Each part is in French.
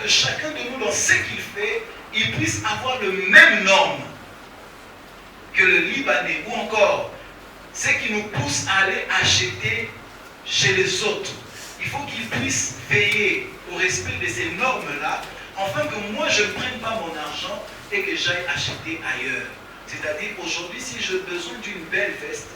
que chacun de nous, dans ce qu'il fait, il puisse avoir le même norme que le Libanais, ou encore ce qui nous pousse à aller acheter chez les autres. Il faut qu'ils puissent veiller au respect de ces normes-là, afin que moi je ne prenne pas mon argent et que j'aille acheter ailleurs. C'est-à-dire, aujourd'hui, si j'ai besoin d'une belle veste,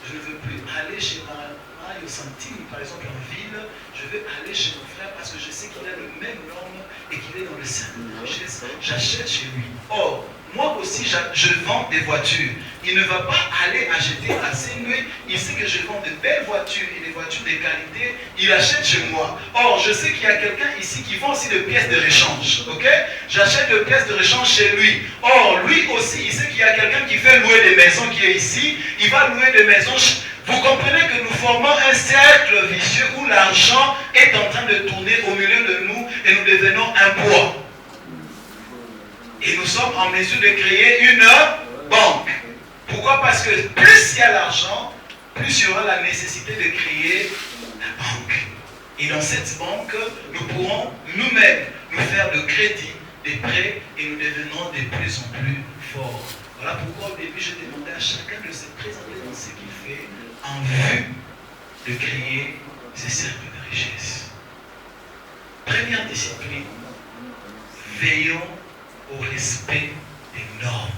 je ne veux plus aller chez Mario Santini, par exemple, en ville. Je vais aller chez mon frère parce que je sais qu'il a le même norme et qu'il est dans le cercle de richesse. J'achète chez lui. Or, moi aussi, je vends des voitures. Il ne va pas aller acheter à Saint-Louis. Il sait que je vends de belles voitures et des voitures de qualité. Il achète chez moi. Or, je sais qu'il y a quelqu'un ici qui vend aussi des pièces de rechange. Ok? J'achète des pièces de rechange chez lui. Or, lui aussi, il sait qu'il y a quelqu'un qui fait louer des maisons qui est ici. Il va louer des maisons. Vous comprenez que nous formons un cercle vicieux où l'argent est en train de tourner au milieu de nous et nous devenons un poids. Et nous sommes en mesure de créer une banque. Pourquoi? Parce que plus il y a l'argent, plus il y aura la nécessité de créer la banque. Et dans cette banque, nous pourrons nous-mêmes nous faire de crédit, des prêts, et nous devenons de plus en plus forts. Voilà pourquoi au début, je demandais à chacun de se présenter dans ce qu'il fait en vue de créer ces cercles de richesse. Première discipline, veillons au respect des normes.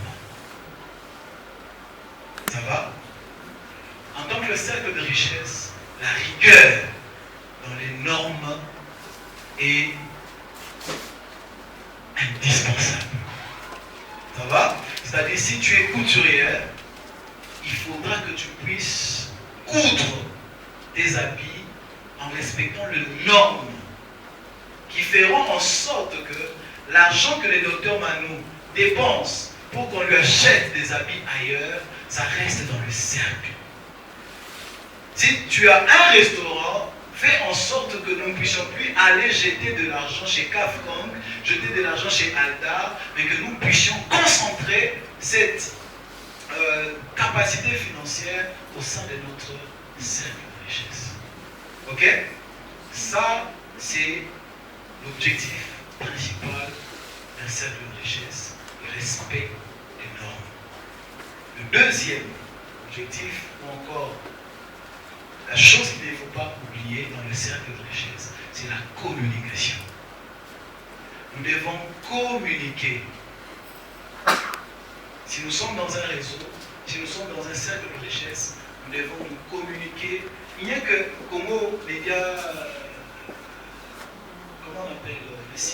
Ça va? En tant que cercle de richesse, la rigueur dans les normes est indispensable. Ça va? C'est-à-dire, si tu es couturière, il faudra que tu puisses coudre tes habits en respectant les normes qui feront en sorte que l'argent que les docteurs Manou dépensent pour qu'on lui achète des habits ailleurs, ça reste dans le cercle. Si tu as un restaurant, fais en sorte que nous ne puissions plus aller jeter de l'argent chez Kafkong, jeter de l'argent chez Aldar, mais que nous puissions concentrer cette capacité financière au sein de notre cercle de richesse. Ok? Ça, c'est l'objectif principal d'un cercle de richesse, le respect des normes. Le deuxième objectif, ou encore la chose qu'il ne faut pas oublier dans le cercle de richesse, c'est la communication. Nous devons communiquer. Si nous sommes dans un réseau, si nous sommes dans un cercle de richesse, nous devons nous communiquer. Il n'y a que Congo Média, comment on appelle